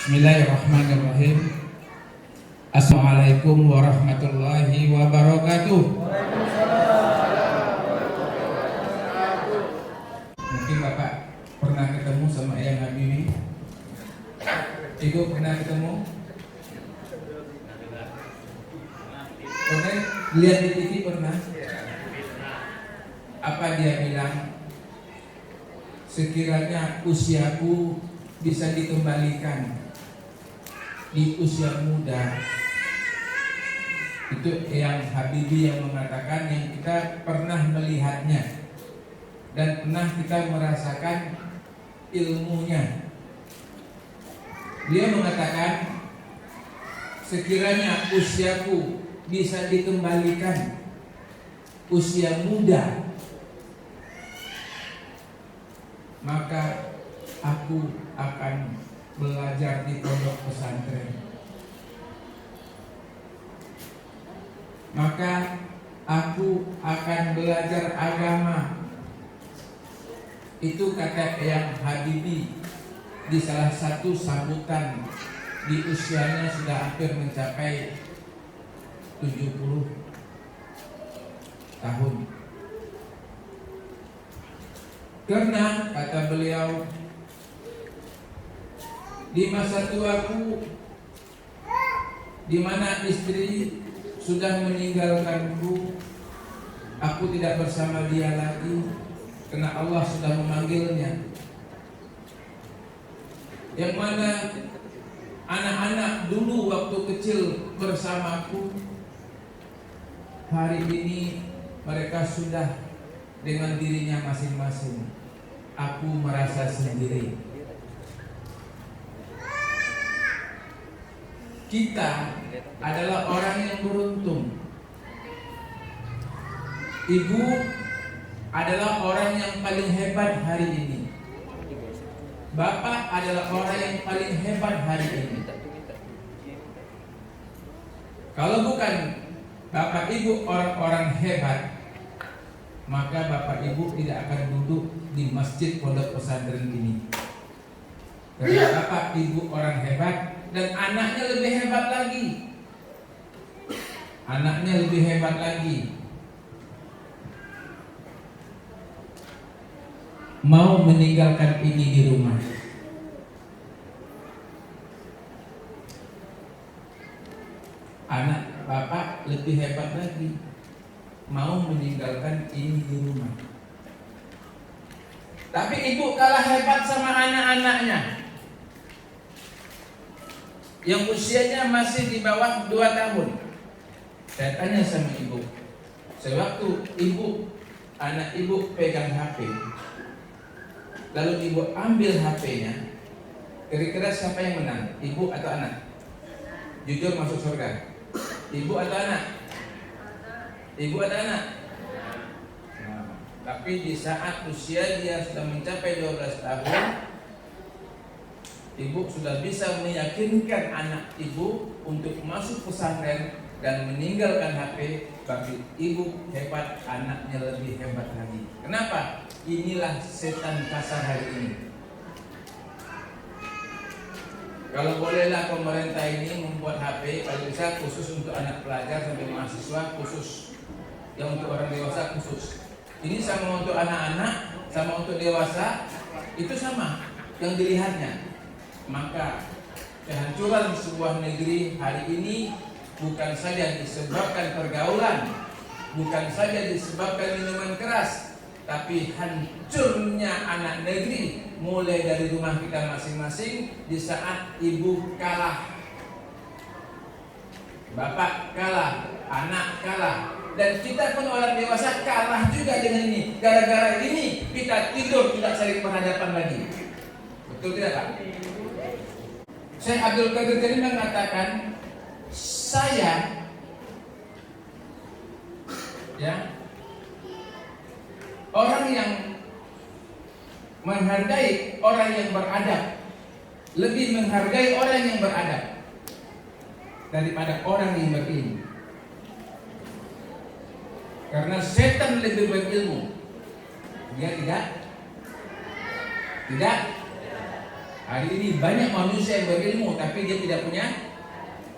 Bismillahirrahmanirrahim. Assalamualaikum warahmatullahi wabarakatuh. Mungkin Bapak pernah ketemu sama Eyang Habibie. Ibu pernah ketemu? Pernah lihat di TV pernah? Apa dia bilang? Sekiranya usiaku bisa dikembalikan di usia muda. Itu yang Habibie yang mengatakan, yang kita pernah melihatnya dan pernah kita merasakan ilmunya. Dia mengatakan, sekiranya usiaku bisa dikembalikan usia muda, maka aku akan belajar di pondok pesantren. Maka aku akan belajar agama. Itu kata Eyang Habibie di salah satu sambutan di usianya sudah hampir mencapai 70 tahun. Karena kata beliau, di masa tuaku, di mana istri sudah meninggalkanku, aku tidak bersama dia lagi, karena Allah sudah memanggilnya. Yang mana anak-anak dulu waktu kecil bersamaku, hari ini mereka sudah dengan dirinya masing-masing. Aku merasa sendiri. Kita adalah orang yang beruntung. Ibu adalah orang yang paling hebat hari ini. Bapak adalah orang yang paling hebat hari ini. Kalau bukan bapak ibu orang-orang hebat, maka bapak ibu tidak akan duduk di masjid pondok pesantren ini. Karena bapak ibu orang hebat dan anaknya lebih hebat lagi. Anaknya lebih hebat lagi. Mau meninggalkan ini di rumah. Anak bapak lebih hebat lagi. Mau meninggalkan ini di rumah. Tapi ibu kalah hebat sama anak-anaknya yang usianya masih di bawah 2 tahun. Saya tanya sama ibu, sewaktu anak ibu pegang HP, lalu ibu ambil HP-nya, kira-kira siapa yang menang? Ibu atau anak? Jujur masuk surga. Ibu atau anak? Ibu atau anak? Nah, tapi di saat usia dia sudah mencapai 12 tahun, ibu sudah bisa meyakinkan anak ibu untuk masuk pesantren dan meninggalkan HP. Bagi ibu hebat, anaknya lebih hebat lagi. Kenapa? Inilah setan kasar hari ini. Kalau bolehlah pemerintah ini membuat HP, kalau bisa khusus untuk anak pelajar sampai mahasiswa, khusus. Yang untuk orang dewasa khusus. Ini sama untuk anak-anak, sama untuk dewasa, itu sama yang dilihatnya. Maka kehancuran sebuah negeri hari ini bukan saja disebabkan pergaulan, bukan saja disebabkan minuman keras, tapi hancurnya anak negeri mulai dari rumah kita masing-masing. Di saat ibu kalah, bapak kalah, anak kalah, dan kita pun orang dewasa kalah juga dengan ini. Gara-gara ini kita tidur tidak saling berhadapan lagi. Betul tidak Pak? Syekh Abdul Qadir Jailani mengatakan, saya orang yang menghargai orang yang beradab, lebih menghargai orang yang beradab daripada orang yang berilmu. Karena setan lebih berilmu, dia tidak Hari ini banyak manusia yang berilmu tapi dia tidak punya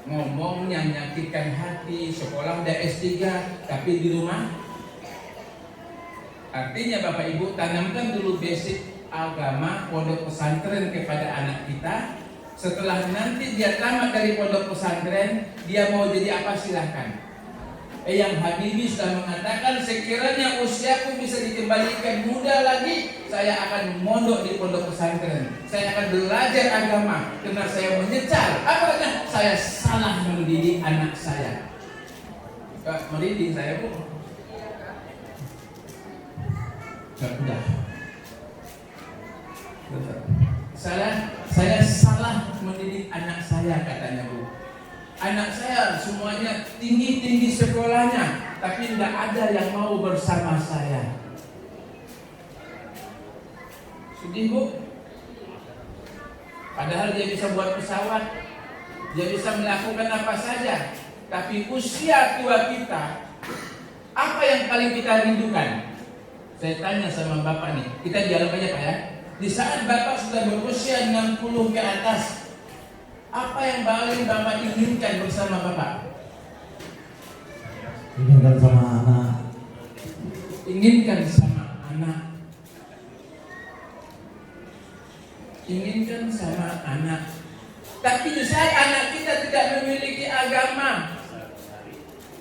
ngomongnya menyakitkan hati. Sekolah udah S3 tapi di rumah. Artinya Bapak Ibu, tanamkan dulu basic agama pondok pesantren kepada anak kita. Setelah nanti dia tamat dari pondok pesantren, dia mau jadi apa silahkan. Yang Habibie sudah mengatakan, sekiranya usiaku bisa dikembalikan muda lagi, saya akan mondok di pondok pesantren. Saya akan belajar agama karena saya menyesal. Apakah saya salah mendidik anak saya? Mendidik saya Bu? Gak mudah. Saya salah mendidik anak saya, katanya Bu. Anak saya semuanya tinggi-tinggi sekolahnya, tapi tidak ada yang mau bersama saya. Sedih Bu. Padahal dia bisa buat pesawat, dia bisa melakukan apa saja. Tapi usia tua kita, apa yang paling kita rindukan? Saya tanya sama Bapak nih, kita dialog aja Pak ya. Di saat Bapak sudah berusia 60 ke atas, apa yang paling Bapak inginkan bersama Bapak? Inginkan sama anak. Inginkan sama anak. Inginkan sama anak. Tapi di saat anak kita tidak memiliki agama,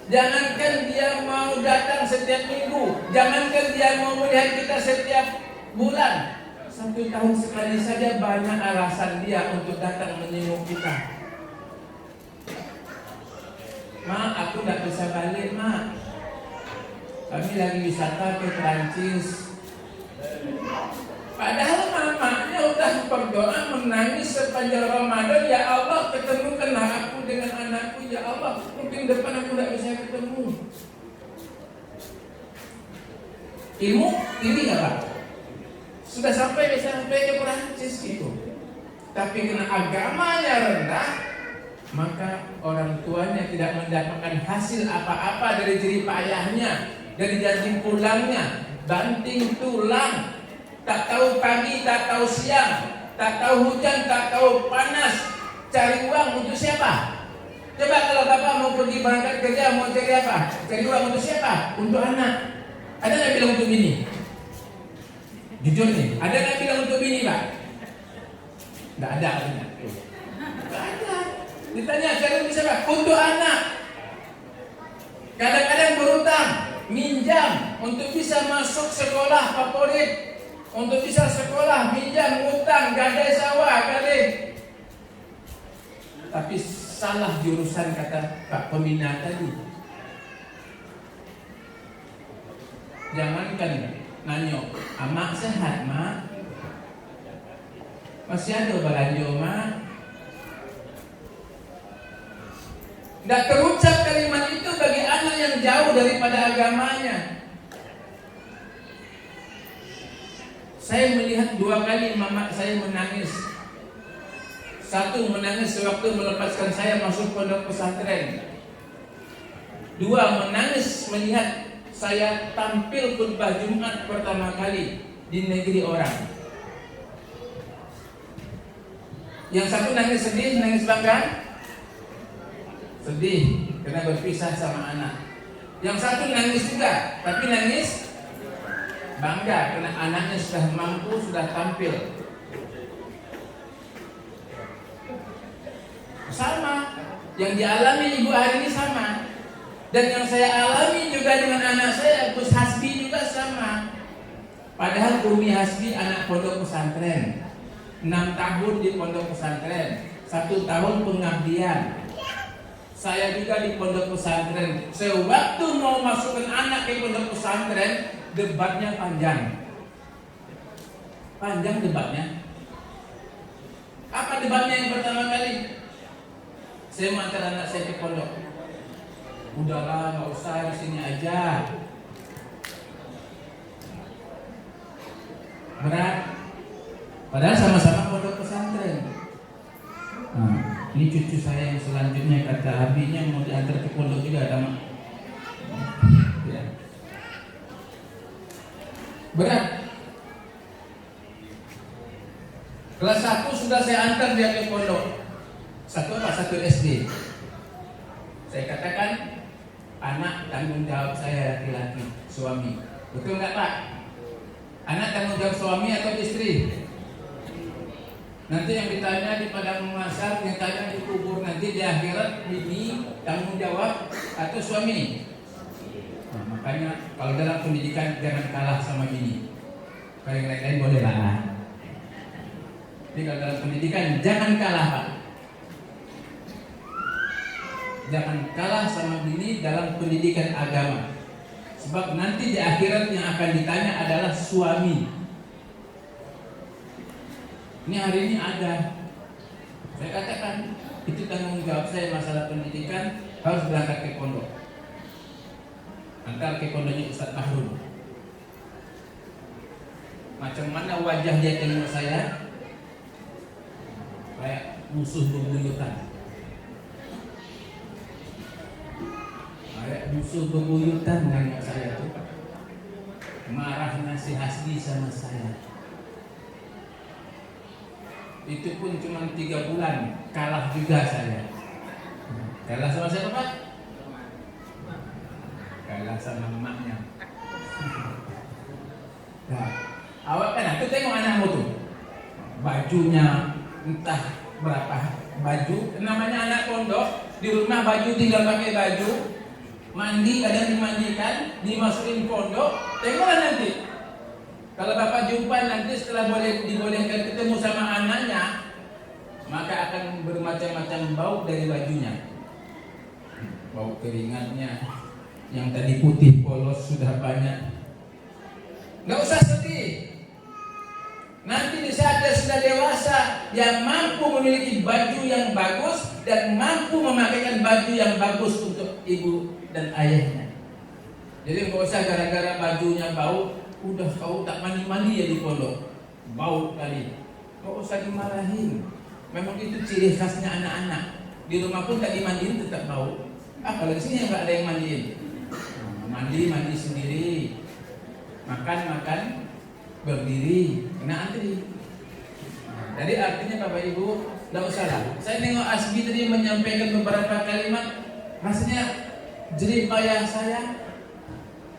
jangankan dia mau datang setiap minggu, jangankan dia mau melihat kita setiap bulan, 1 tahun sekali saja banyak alasan dia untuk datang menyenguk kita. Mak, aku tidak bisa balik, Mak. Kami lagi wisata ke Perancis. Padahal mamanya udah berdoa menangis sepanjang Ramadan, ya Allah ketemukanlah aku dengan anakku, ya Allah mungkin depan aku tidak bisa ketemu. Ilmu tinggi nggak Pak? Sudah sampai ke Perancis gitu. Tapi karena agamanya rendah, maka orang tuanya tidak mendapatkan hasil apa-apa dari jerih payahnya, dari janji pulangnya, banting tulang. Tak tahu pagi, tak tahu siang, tak tahu hujan, tak tahu panas. Cari uang untuk siapa? Coba kalau Bapak mau pergi berangkat kerja, mau cari apa? Cari uang untuk siapa? Untuk anak. Ada nggak bilang untuk bini? Jujur nih, ada nggak bilang untuk bini Pak? Nggak ada. Nggak ada. Ditanya cari untuk siapa? Untuk anak. Kadang-kadang berutang, minjam untuk bisa masuk sekolah favorit. Untuk bisa sekolah, minjam, ngutang, gadai sawah, gadai. Tapi salah jurusan kata Pak Pembina tadi. Jangankan nanyo, Mak sehat Mak? Masih ada belanja Mak? Tidak terucap kalimat itu bagi anak yang jauh daripada agamanya. Saya melihat 2 kali mama saya menangis. 1 menangis sewaktu melepaskan saya masuk pondok pesantren. 2 menangis melihat saya tampil khutbah Jumat pertama kali di negeri orang. Yang 1 nangis sedih, nangis bangga. Sedih karena berpisah sama anak. Yang 1 nangis juga, tapi nangis bangga karena anaknya sudah mampu, sudah tampil. Sama, yang dialami ibu hari ini sama. Dan yang saya alami juga dengan anak saya, Gus Hasbi juga sama. Padahal Umi Hasbi anak pondok pesantren, 6 tahun di pondok pesantren, 1 tahun pengabdian. Saya juga di pondok pesantren. Sewaktu mau masukkan anak ke pondok pesantren, debatnya panjang. Panjang debatnya. Apa debatnya yang pertama kali? Saya mau antar anak saya ke pondok. Udahlah, nggak usah, di sini aja. Berat. Padahal sama-sama pondok pesantren. Nah, ini cucu saya yang selanjutnya, kata abinya mau diantar ke pondok juga, ada mak. Ya. Berat. Kelas 1 sudah saya antar dia ke pondok. 1 SD. Saya katakan, anak tanggung jawab saya laki-laki, suami. Betul nggak Pak? Anak tanggung jawab suami atau istri? Nanti yang ditanya di padang mahsyar, yang ditanya di kubur nanti di akhirat, bini tanggung jawab atau suami? Nah, makanya kalau dalam pendidikan jangan kalah sama bini. Kalau yang lain-lain boleh lah. Jadi kalau dalam pendidikan jangan kalah Pak. Jangan kalah sama bini dalam pendidikan agama. Sebab nanti di akhirat yang akan ditanya adalah suami. Ini hari ini ada. Saya katakan itu tanggung jawab saya masalah pendidikan, harus berangkat ke pondok. Antar ke pondoknya Ustaz Mahrul. Macam mana wajah dia tengok saya? Kayak musuh bebuyutan. Kayak musuh bebuyutan tengok saya tuh. Marah nasi hasdi sama saya. Itu pun cuma 3 bulan, kalah juga saya. Kalah sama siapa Pak? Kalah sama emaknya. Nah, awak kan aku tengok anakmu tuh, bajunya entah berapa baju, namanya anak pondok, di rumah baju tinggal pakai baju, mandi kadang dimandikan, dimasukin pondok, tengoklah nanti. Kalau Bapak jumpa nanti setelah dibolehkan ketemu sama anaknya, maka akan bermacam-macam bau dari bajunya. Bau keringatnya, yang tadi putih polos sudah banyak. Nggak usah sedih. Nanti di saat dia sudah dewasa, dia mampu memiliki baju yang bagus dan mampu memakaikan baju yang bagus untuk ibu dan ayahnya. Jadi nggak usah gara-gara bajunya bau, udah kau tak mandi-mandi ya di pondok, bau kali. Nggak usah dimarahin. Memang itu ciri khasnya anak-anak. Di rumah pun tak dimandiin tetap bau. Kalau di sini nggak ada yang mandiin. Mandi sendiri. Makan berdiri, kena antri. Jadi artinya Bapak Ibu, nggak usah lah. Saya nengok Asbi tadi menyampaikan beberapa kalimat, rasanya jerih payah saya,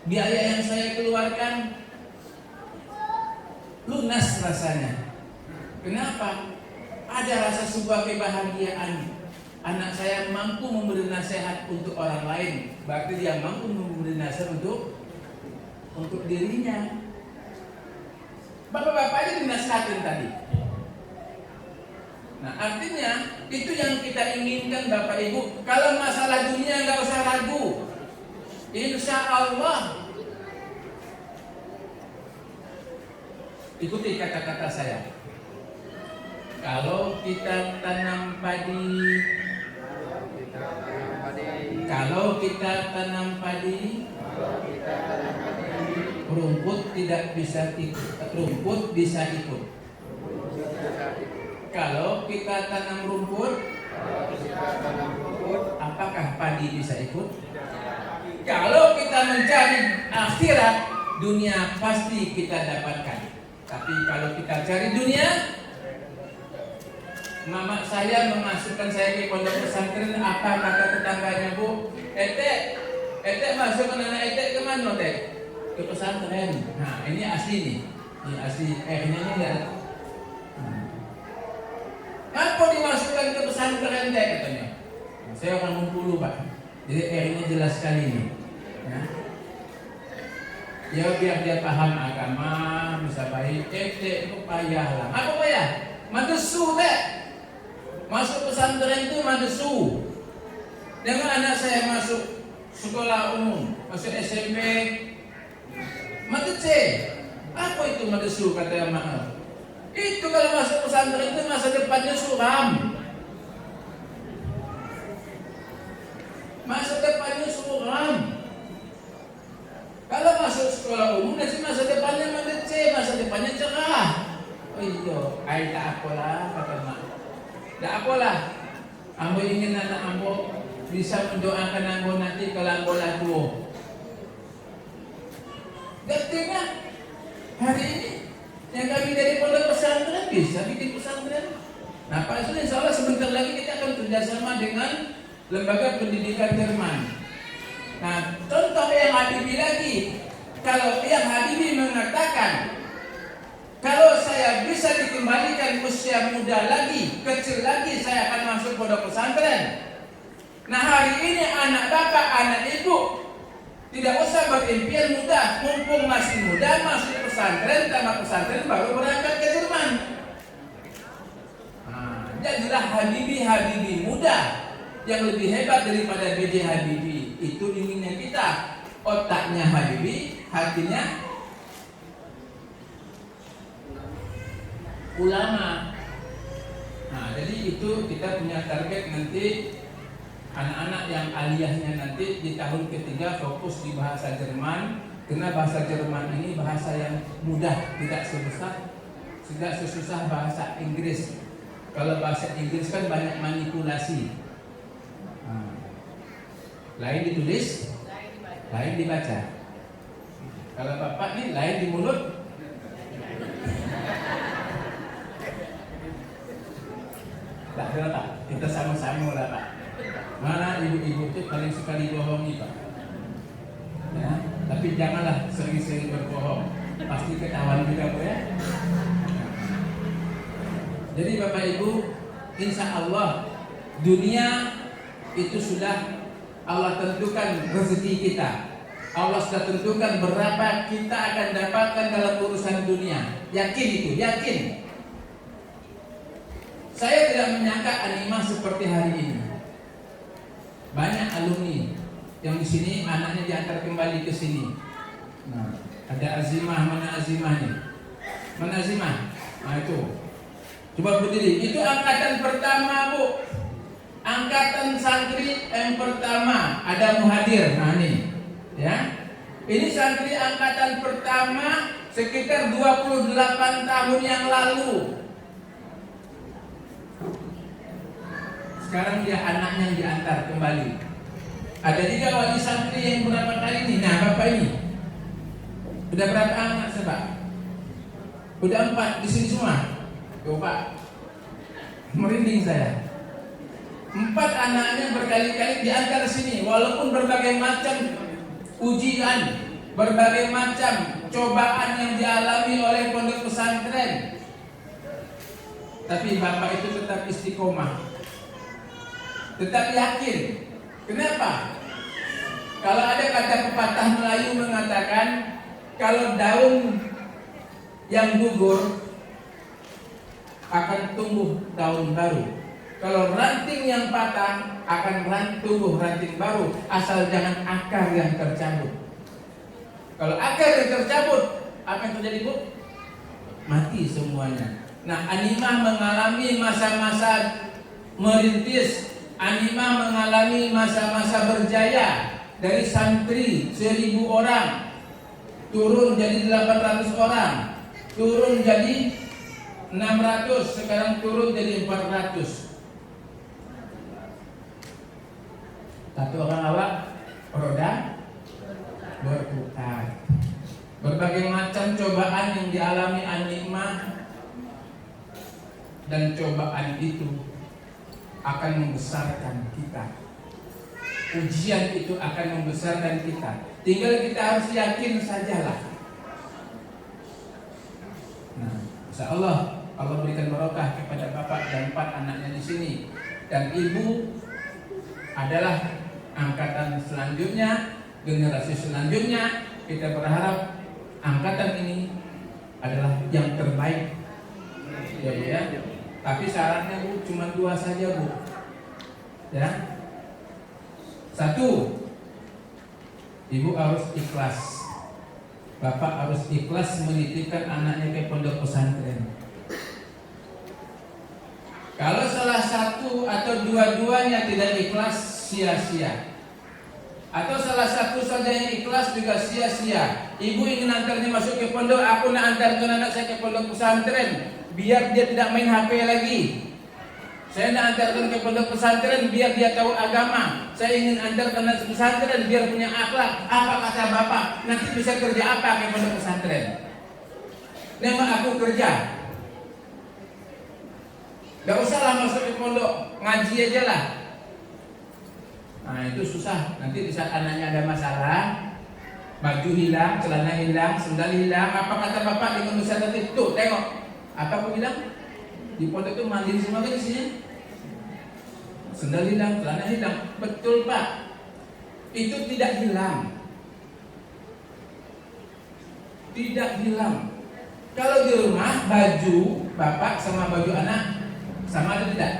biaya yang saya keluarkan, lunas rasanya. Kenapa? Ada rasa sebuah kebahagiaan. Anak saya mampu memberi nasihat untuk orang lain, berarti dia mampu memberi nasihat untuk dirinya. Bapak-bapak aja dinasihatin tadi. Nah artinya itu yang kita inginkan Bapak Ibu. Kalau masalah dunia nggak usah ragu. Insya Allah. Ikuti kata-kata saya. Kalau kita tanam padi, rumput bisa ikut. Kalau kita tanam rumput, apakah padi bisa ikut? Kalau kita mencari akhirat, dunia pasti kita dapatkan. Tapi kalau kita cari dunia, mama saya memasukkan saya ke pondok pesantren, apa kata tetangganya, Bu? Etek masukkan anak etek ke mana, Teh? Ke pesantren. Nah, ini asli nih. Ini asli. Ini enggak. Apa dimasukkan ke pesantren Teh katanya? Saya orang Bengkulu, Pak. Jadi ini jelas sekali nih. Ya biar dia paham agama, bisa baik. Etek itu payah lah. Apa payah? Madesu Teh. Masuk pesantren itu madesu. Dengan anak saya masuk sekolah umum, masuk SMP, madece. Apa itu madesu kata yang mahal? Itu kalau masuk pesantren itu masa depannya suram. Masa depannya suram. Kalau masuk sekolah umum nanti masa depannya madece, masa depannya cerah. Oh iya, ay tak apalah kata mak. Tak apalah. Ambo ingin anak ambo bisa mendoakan ambo nanti kalau ambo lah tua. Artinya hari ini yang kami dari pondok pesantren bisa bikin pesantren Nah, Pak Ismail, insya Allah sebentar lagi kita akan kerjasama dengan lembaga pendidikan Jerman. Nah, contoh yang Habibie lagi. Kalau yang Habibie mengatakan, kalau saya bisa dikembalikan usia muda lagi, kecil lagi, saya akan masuk pondok pesantren. Nah, hari ini anak bapak, anak ibu tidak usah berimpian muda, mumpung masih muda, masuk pesantren, tamat pesantren baru berangkat ke Jerman. Nah, jadilah Habibie muda yang lebih hebat daripada B.J. Habibie. Itu inginnya kita. Otaknya Habibie, hatinya ulama. Nah, jadi itu kita punya target nanti. Anak-anak yang aliyahnya nanti di tahun ketiga fokus di bahasa Jerman, karena bahasa Jerman ini bahasa yang mudah, tidak sesusah bahasa Inggris. Kalau bahasa Inggris kan banyak manipulasi. Lain ditulis, lain dibaca. Kalau Bapak nih lain di mulut, tak ada Pak. Kita sama-sama lah Pak. Mana ibu-ibu itu paling sekali bohongi Pak. Ya, tapi janganlah sering-sering berbohong. Pasti ketahuan juga Bu ya. Jadi Bapak Ibu, insya Allah dunia itu sudah Allah tentukan rezeki kita. Allah sudah tentukan berapa kita akan dapatkan dalam urusan dunia. Yakin itu, yakin. Saya tidak menyangka Animah seperti hari ini. Banyak alumni yang di sini anaknya diantar kembali ke sini. Nah, ada Azimah, mana Azimahnya? Mana Azimah? Nah itu. Coba berdiri. Itu angkatan pertama Bu. Angkatan santri yang pertama. Ada Muhadir. Nah ini, ya. Ini santri angkatan pertama sekitar 28 tahun yang lalu. Sekarang dia anaknya yang diantar kembali. Ada juga wali santri yang berapa kali ini. Nah Bapak ini udah berapa anak Pak? Udah 4 di sini semua. Tuh Pak, merinding saya. 4 anaknya berkali-kali diantar sini. Walaupun berbagai macam ujian, berbagai macam cobaan yang dialami oleh pondok pesantren, tapi Bapak itu tetap istiqomah, tetap yakin. Kenapa? Kalau ada kata pepatah Melayu mengatakan, kalau daun yang gugur akan tumbuh daun baru. Kalau ranting yang patah akan tumbuh ranting baru, asal jangan akar yang tercabut. Kalau akar yang tercabut, apa yang terjadi Bu? Mati semuanya. Nah, Animah mengalami masa-masa merintis. Animah mengalami masa-masa berjaya. Dari santri 1000 orang turun jadi 800 orang, turun jadi 600, sekarang turun jadi 400. Satu orang awak roda berputar. Berbagai macam cobaan yang dialami Animah, dan cobaan itu akan membesarkan kita. Ujian itu akan membesarkan kita. Tinggal kita harus yakin sajalah. Nah, insya Allah Allah berikan barokah kepada bapak dan 4 anaknya di sini, dan ibu adalah angkatan selanjutnya, generasi selanjutnya. Kita berharap angkatan ini adalah yang terbaik, ya Bu ya. Tapi syaratnya Bu cuma 2 saja Bu, ya. 1, ibu harus ikhlas. Bapak harus ikhlas menitipkan anaknya ke pondok pesantren. Kalau salah satu atau dua-duanya tidak ikhlas, sia-sia. Atau salah satu saja yang ikhlas juga sia-sia. Ibu ingin antarnya masuk ke pondok, aku nak antarkan anak saya ke pondok pesantren biar dia tidak main HP lagi. Saya nak antarkan ke pondok pesantren biar dia tahu agama. Saya ingin antarkan ke pesantren biar punya akhlak. Apa kata bapak? Nanti bisa kerja apa ke pondok pesantren? Memang aku kerja. Gak usah lah masuk ke pondok, ngaji aja lah. Nah itu susah. Nanti di saat anaknya ada masalah, baju hilang, celana hilang, sendal hilang, apa kata bapak dengan Ustaz tadi? Tuh tengok, apa aku bilang? Di pondok itu mandiri semua kan isinya. Sendal hilang, celana hilang. Betul Pak. Itu tidak hilang. Tidak hilang. Kalau di rumah baju bapak sama baju anak sama atau tidak?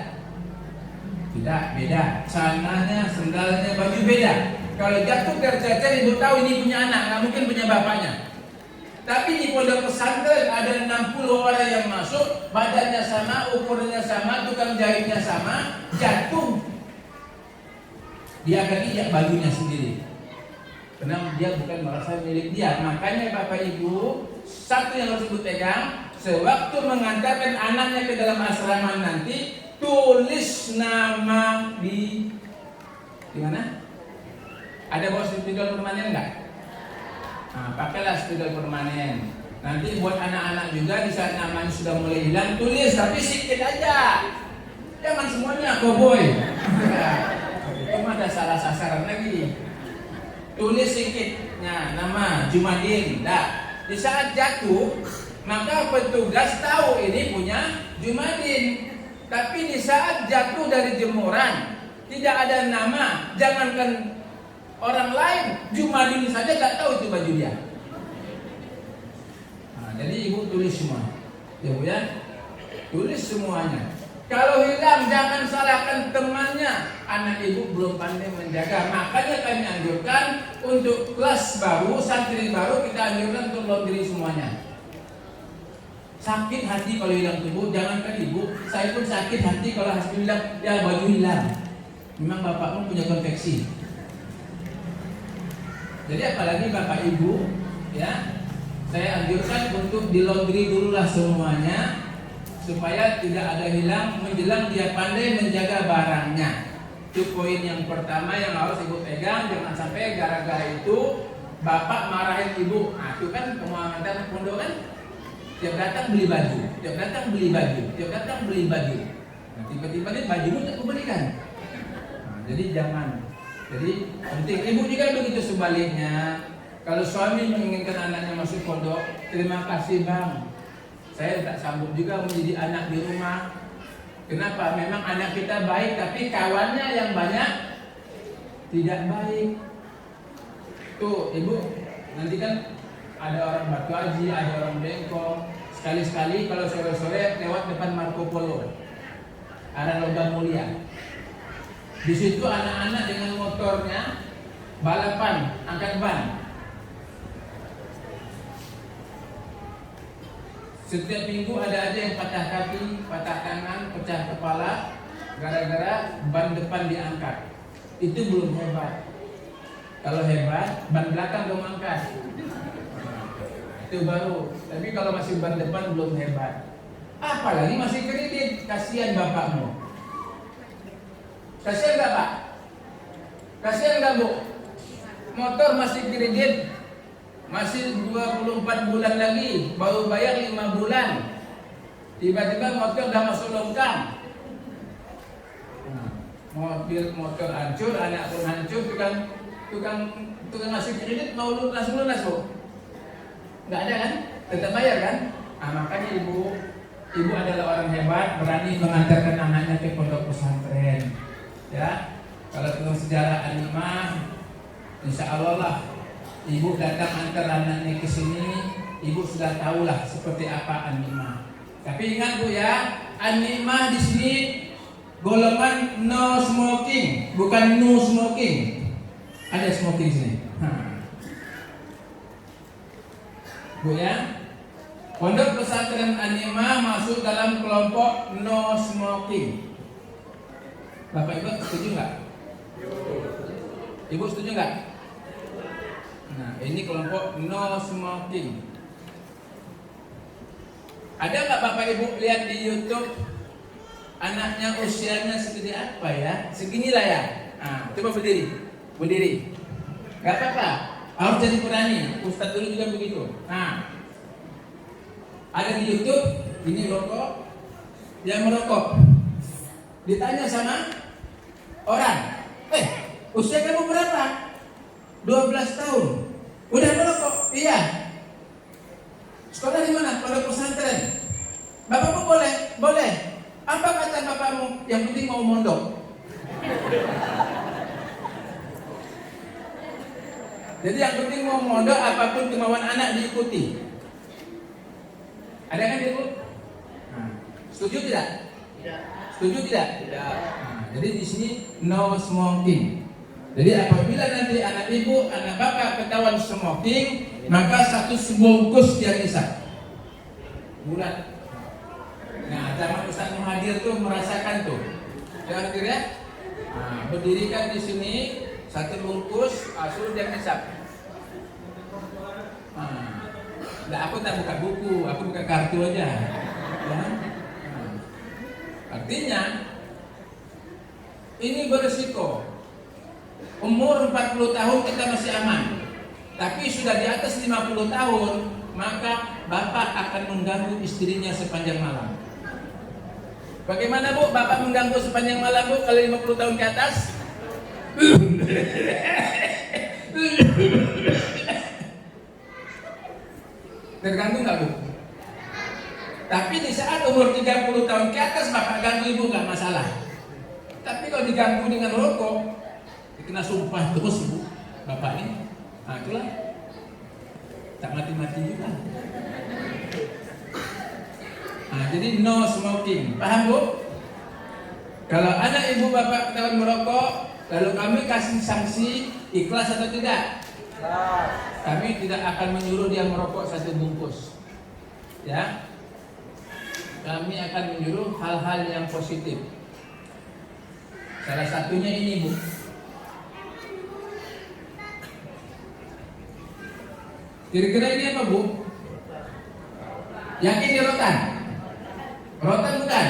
Tidak, beda. Celananya, sendalnya, baju beda. Kalau jatuh tercecer, ibu tahu ini punya anak, nggak mungkin punya bapaknya. Tapi di pondok pesantren ada 60 orang yang masuk, badannya sama, ukurannya sama, tukang jahitnya sama, jatuh. Dia akan injak bajunya sendiri. Karena dia bukan merasa milik dia. Makanya Bapak Ibu, satu yang harus ibu pegang, sewaktu mengantarkan anaknya ke dalam asrama nanti, tulis nama di mana? Ada bawa spidol permanen enggak? Nah, pakailah spidol permanen. Nanti buat anak-anak juga di saat namanya sudah mulai hilang, tulis tapi sedikit aja. Jangan semuanya cowboy. Itu ada salah sasaran lagi. Tulis sedikitnya nama Jumadin. Dah. Di saat jatuh, maka petugas tahu ini punya Jumadin. Tapi di saat jatuh dari jemuran, tidak ada nama, jangankan orang lain, Jumadin saja tidak tahu itu baju dia. Nah, jadi ibu tulis semua, ya bu ya, tulis semuanya. Kalau hilang jangan salahkan temannya, anak ibu belum pandai menjaga. Makanya kami anjurkan untuk kelas baru, santri baru kita anjurkan untuk laundry semuanya. Sakit hati kalau hilang tubuh, jangankan ibu, saya pun sakit hati kalau hasil bilang ya baju hilang. Memang bapakmu punya konveksi. Jadi apalagi bapak ibu, ya, saya anjurkan untuk di laundry dululah semuanya supaya tidak ada hilang menjelang dia pandai menjaga barangnya. Itu poin yang pertama yang harus ibu pegang. Jangan sampai gara-gara itu bapak marahin ibu. Nah, itu kan penguatan pondok kan. Tiap datang beli baju, tiap datang beli baju, tiap datang beli baju. Nah, tiba-tiba nih bajumu tak kuberikan. Nah, jadi jangan. Jadi penting. Ibu juga begitu sebaliknya. Kalau suami menginginkan anaknya masuk pondok, terima kasih bang. Saya tak sanggup juga menjadi anak di rumah. Kenapa? Memang anak kita baik, tapi kawannya yang banyak tidak baik. Tuh ibu, nanti kan ada orang Batu Haji, ada orang Bengkong. Sekali-sekali kalau sore-sore lewat depan Marco Polo, arah Logam Mulia. Di situ anak-anak dengan motornya balapan, angkat ban. Setiap minggu ada aja yang patah kaki, patah tangan, pecah kepala, gara-gara ban depan diangkat. Itu belum hebat. Kalau hebat, ban belakang belum angkat. Itu baru. Tapi kalau masih ban depan belum hebat. Apalagi masih kredit, kasihan bapakmu. Kasihan gak pak? Kasihan gak bu? Motor masih kredit, masih 24 bulan lagi, baru bayar 5 bulan. Tiba-tiba motor udah masuk longkang. Motor hancur, anak pun hancur, tukang ngasih kredit mau langsung lunas bu? Nggak ada kan? Tetap bayar kan? Nah, makanya ibu adalah orang hebat, berani mengantarkan anaknya ke pondok pesantren. Ya, kalau tentang sejarah Animah, insya Allah lah, ibu datang antar anaknya ke sini, ibu sudah tahulah seperti apa Animah. Tapi ingat bu ya, Animah di sini golongan no smoking, bukan no smoking. Ada smoking sini. Bu ya, pondok pesantren Animah masuk dalam kelompok no smoking. Bapak Ibu setuju nggak? Ibu setuju nggak? Nah, ini kelompok no smoking. Ada nggak Bapak Ibu lihat di YouTube anaknya usianya seperti apa ya? Seginilah ya. Nah, coba berdiri. Gak apa-apa, harus jadi berani. Ustadz dulu juga begitu. Nah, ada di YouTube, ini rokok, yang merokok. Ditanya sama orang, usia kamu berapa? 12 tahun. Udah merokok? Iya. Sekolah di mana? Pondok pesantren. Bapakmu boleh? Boleh. Apa kata bapakmu? Yang penting mau mondok. Jadi yang penting mau mondok, apapun kemauan anak diikuti. Ada kan ibu? Setuju tidak? Tidak. Setuju tidak? Tidak. Jadi di sini no smoking. Jadi apabila nanti anak ibu, anak bapak ketahuan smoking, maka 1 sebungkus dia hisap. Bulat. Nah, zaman Ustaz Muhadir tuh merasakan tuh. Jangan kira ya. Berdirikan di sini 1 bungkus, suruh dia hisap. Nah, aku tak buka buku, aku buka kartu aja. Ya. Artinya ini beresiko. Umur 40 tahun kita masih aman. Tapi sudah di atas 50 tahun, maka bapak akan mengganggu istrinya sepanjang malam. Bagaimana Bu? Bapak mengganggu sepanjang malam Bu kalau 50 tahun ke atas? Terganggu nggak Bu? Tapi di saat umur 30 tahun ke atas bapak ganggu ibu nggak masalah. Tapi kalau diganggu dengan rokok, kena sumpah terus ibu bapak ini. Nah itulah tak mati-mati juga. Nah jadi no smoking, paham Bu? Kalau anak ibu bapak ketahuan merokok, lalu kami kasih sanksi, ikhlas atau tidak? Kami tidak akan menyuruh dia merokok 1 bungkus. Ya, kami akan menyuruh hal-hal yang positif. Salah satunya ini Bu. Kira-kira ini apa Bu? Yakin ini rotan? Rotan bukan?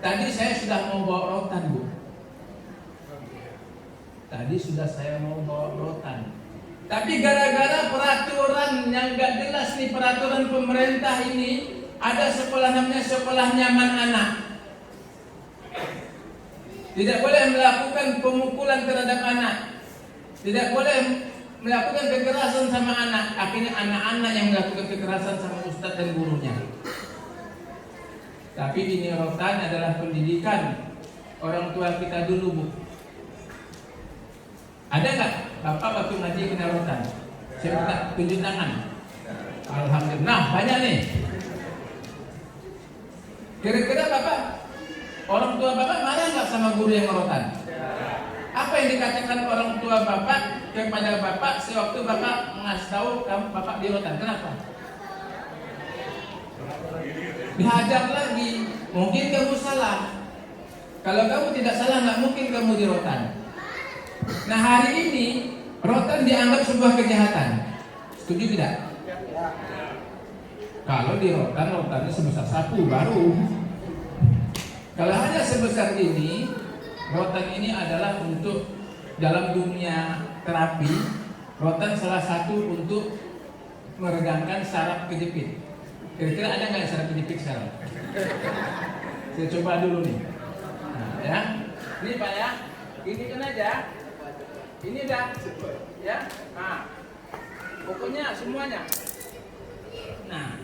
Tadi saya sudah mau bawa rotan Bu. Tadi sudah saya mau bawa rotan. Tapi gara-gara peraturan yang gak jelas nih, peraturan pemerintah ini, ada sekolah namanya sekolah nyaman anak. Tidak boleh melakukan pemukulan terhadap anak. Tidak boleh melakukan kekerasan sama anak. Akhirnya anak-anak yang melakukan kekerasan sama ustadz dan gurunya. Tapi ini rotan adalah pendidikan orang tua kita dulu Bu. Ada nggak bapak waktu ngaji kena rotan? Saya minta tunjuk tangan. Alhamdulillah, nah, banyak nih. Kira-kira bapak, orang tua bapak marah nggak sama guru yang rotan? Apa yang dikatakan orang tua bapak kepada bapak sewaktu bapak mengasih tahu kamu bapak di rotan? Kenapa? Dihajar lagi. Mungkin kamu salah. Kalau kamu tidak salah, nggak mungkin kamu di rotan. Nah hari ini rotan dianggap sebuah kejahatan. Setuju tidak? Kalau di rotan, rotannya sebesar sapu baru. Kalau hanya sebesar ini, rotan ini adalah untuk dalam dunia terapi. Rotan salah satu untuk meregangkan saraf kejepit. Kira-kira ada nggak saraf kejepit sekarang? Saya coba dulu nih. Nah, ya, ini Pak ya, ini kan aja. Ini dah, ya. Nah, pokoknya semuanya. Nah,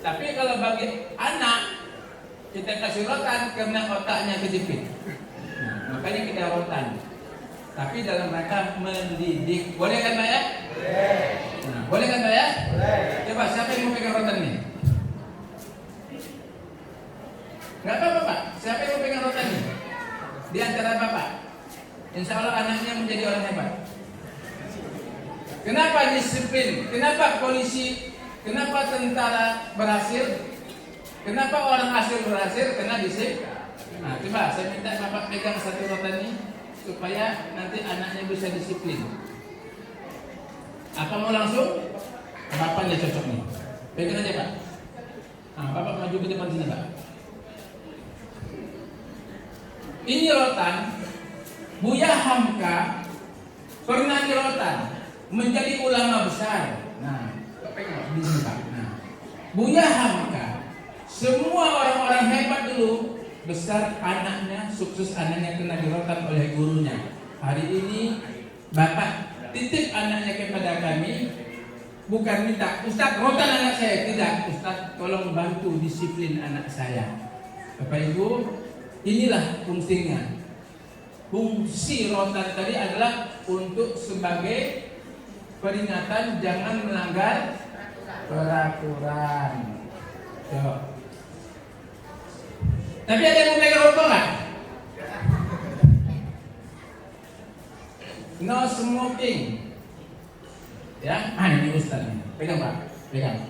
tapi kalau bagi anak kita kasih rotan karena otaknya kejepit. Nah, makanya kita rotan. Tapi dalam rangka mendidik. Boleh kan Pak ya? Boleh. Nah, boleh kan Pak ya? Boleh. Coba siapa yang mau pegang rotan ini? Nggak apa-apa Pak. Siapa yang mau pegang rotan ini? Di antara Bapak. Insya Allah anaknya menjadi orang hebat. Kenapa disiplin? Kenapa polisi? Kenapa tentara berhasil? Kenapa orang asing berhasil? Karena disiplin. Nah, coba saya minta Bapak pegang 1 rotan ini supaya nanti anaknya bisa disiplin. Apa mau langsung? Bapaknya cocok nih. Pegang aja Pak. Nah, Bapak maju ke depan sini Pak. Ini rotan. Buya Hamka pernah di rotan, menjadi ulama besar. Nah, di sini Pak. Nah, Buya Hamka Semua orang-orang hebat dulu besar anaknya, sukses anaknya kena dirotan oleh gurunya. Hari ini bapak titip anaknya kepada kami, bukan minta Ustaz rotan anak saya, tidak. Ustaz tolong bantu disiplin anak saya. Bapak Ibu, inilah fungsinya. Fungsi rotan tadi adalah untuk sebagai peringatan jangan melanggar peraturan. Tuh. Tapi ada yang mau pegang rokok nggak? No smoking. Ya, ini Ustaz. Pegang Pak, pegang.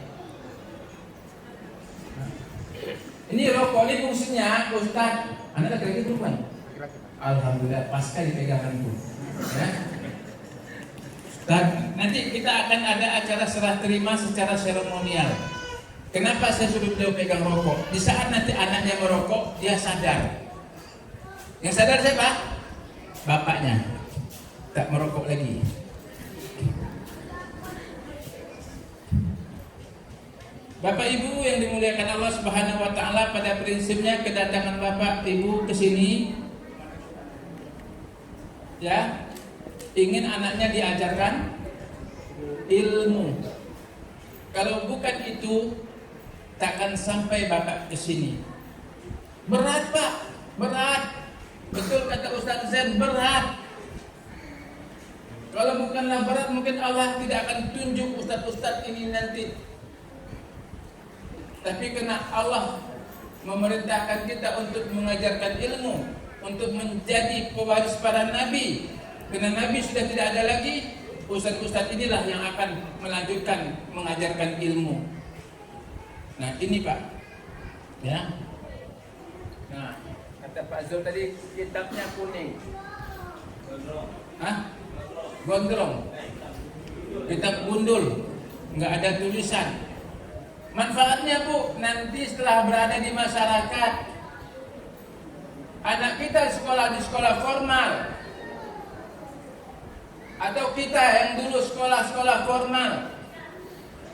Nah. Ini rokok ini fungsinya Ustaz. Anda lagi itu kan? Alhamdulillah pas sekali peganganku. Ya. Dan nanti kita akan ada acara serah terima secara seremonial. Kenapa saya suruh beliau pegang rokok? Di saat nanti anaknya merokok, dia sadar. Yang sadar siapa? Bapaknya. Tak merokok lagi. Bapak Ibu yang dimuliakan Allah Subhanahu wa taala, pada prinsipnya kedatangan Bapak Ibu ke sini ya, ingin anaknya diajarkan ilmu. Kalau bukan itu, takkan sampai Bapak ke sini. Berat Pak, berat. Betul kata Ustaz Zain, berat. Kalau bukanlah berat, mungkin Allah tidak akan tunjuk ustaz-ustaz ini nanti. Tapi karena Allah memerintahkan kita untuk mengajarkan ilmu, untuk menjadi pewaris para nabi. Karena nabi sudah tidak ada lagi, ustaz-ustaz inilah yang akan melanjutkan mengajarkan ilmu. Nah ini Pak, ya. Nah kata Pak Zul tadi kitabnya kuning. Hah? Gondrong. Kitab gundul, nggak ada tulisan. Manfaatnya Bu, nanti setelah berada di masyarakat, anak kita sekolah di sekolah formal, atau kita yang dulu sekolah-sekolah formal,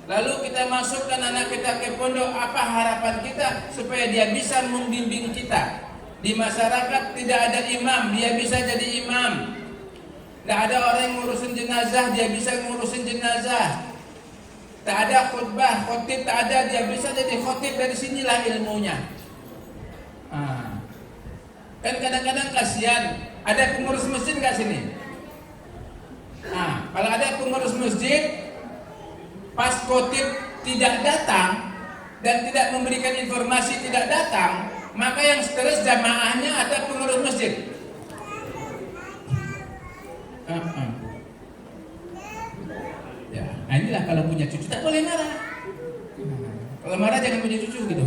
lalu kita masukkan anak kita ke pondok, apa harapan kita supaya dia bisa membimbing kita di masyarakat? Tidak ada imam, dia bisa jadi imam. Tidak ada orang yang ngurusin jenazah, dia bisa ngurusin jenazah. Tak ada khutbah, khotib tak ada, dia bisa jadi khotib. Dari sinilah ilmunya. Kan kadang-kadang kasihan, ada pengurus masjid nggak sini? Kalau ada pengurus masjid, pas khotib tidak datang dan tidak memberikan informasi, tidak datang, maka yang stres jamaahnya ada pengurus masjid. Ya, nah inilah kalau punya cucu tak boleh marah. Kalau marah jangan punya cucu gitu.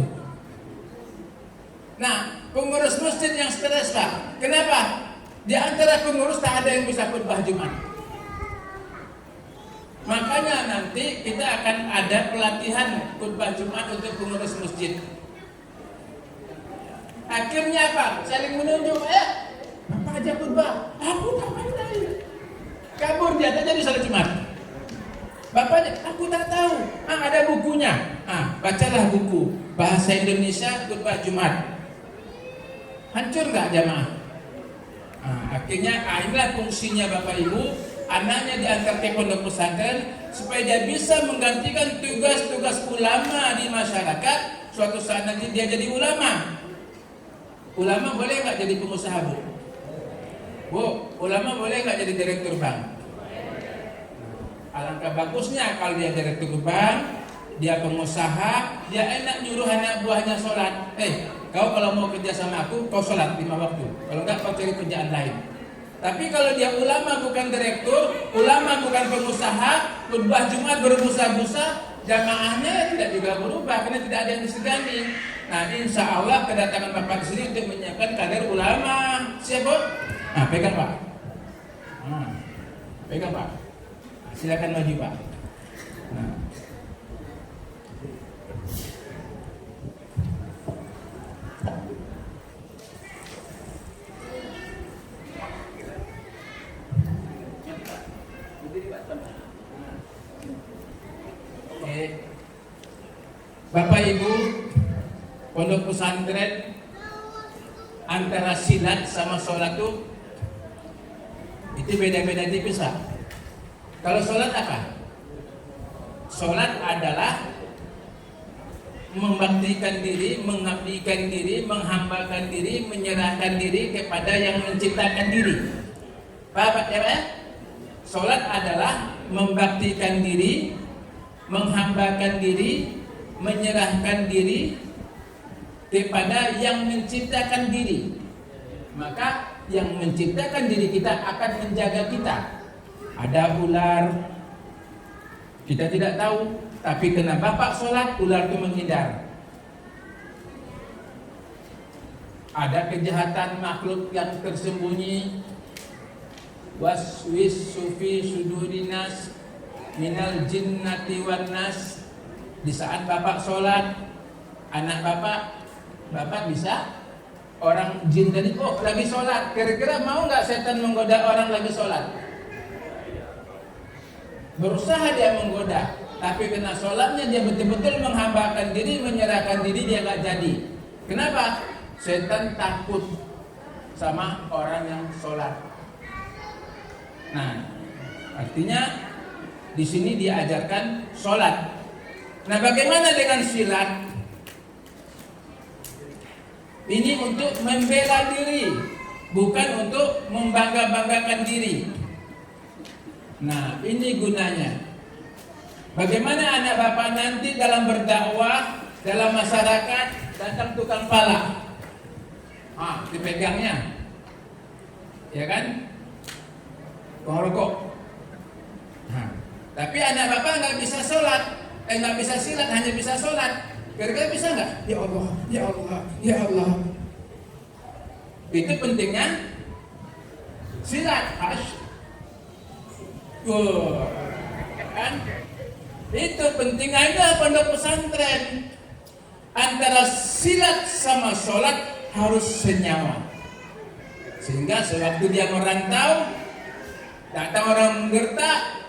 Nah, pengurus masjid yang stres Pak. Kenapa? Di antara pengurus tak ada yang bisa khutbah Jumat. Makanya nanti kita akan ada pelatihan khutbah Jumat untuk pengurus masjid. Akhirnya apa? Saling menunjuk, apa aja khutbah? Aku tak pandai. Kabur dia, tak jadi salat Jumat. Bapaknya, aku tak tahu. Ada bukunya. Bacalah buku Bahasa Indonesia Khutbah Jumat. Hancur nggak jamaah? Akhirnya inilah fungsinya Bapak Ibu, anaknya diantar ke pondok pesantren supaya dia bisa menggantikan tugas-tugas ulama di masyarakat. Suatu saat nanti dia jadi ulama. Ulama boleh nggak jadi pengusaha Bu? Bu, ulama boleh nggak jadi direktur bank? Alangkah bagusnya kalau dia direktur bank, dia pengusaha, dia enak nyuruh anak buahnya sholat. Kau kalau mau kerja sama aku, kau sholat 5 waktu. Kalau enggak, kau cari kerjaan lain. Tapi kalau dia ulama bukan direktur, ulama bukan pengusaha, khutbah Jumat berbusa-busa, jamaahnya tidak juga berubah karena tidak ada yang disegani. Nah, insya Allah kedatangan Bapak di sini untuk menyiapkan kader ulama. Siap Bu? Pegang Pak. Pegang Pak. Silakan maju Pak. Bapak Ibu, pondok pesantren antara silat sama sholat tuh itu beda-beda tipis lah. Kalau sholat apa? Sholat adalah membaktikan diri, mengabdikan diri, menghambakan diri, menyerahkan diri kepada yang menciptakan diri. Paham ya? Sholat adalah membaktikan diri, menghambakan diri, menyerahkan diri kepada yang menciptakan diri. Maka yang menciptakan diri kita akan menjaga kita. Ada ular, kita tidak tahu, tapi kena bapak sholat, ular itu menghindar. Ada kejahatan makhluk yang tersembunyi, waswis sufi sudurinas minal jinnati wan nas. Di saat bapak sholat, anak bapak bisa orang jin tadi, oh lagi sholat, kira-kira mau nggak setan menggoda orang lagi sholat? Berusaha dia menggoda, tapi kena sholatnya dia betul-betul menghambakan diri, menyerahkan diri, dia nggak jadi. Kenapa? Setan takut sama orang yang sholat. Nah, artinya di sini diajarkan sholat. Nah, bagaimana dengan silat? Ini untuk membela diri, bukan untuk membangga-banggakan diri. Nah, ini gunanya. Bagaimana anak bapak nanti dalam berdakwah, dalam masyarakat, datang tukang pala, dipegangnya, ya kan? Rokok. Tapi anak bapak nggak bisa sholat, nggak bisa silat, hanya bisa sholat. Kira-kira bisa nggak? Ya Allah, ya Allah, ya Allah. Itu pentingnya silat. Kan? Itu pentingnya itu pondok pesantren. Antara silat sama sholat harus senyawa. Sehingga sewaktu dia merantau, datang orang menggertak,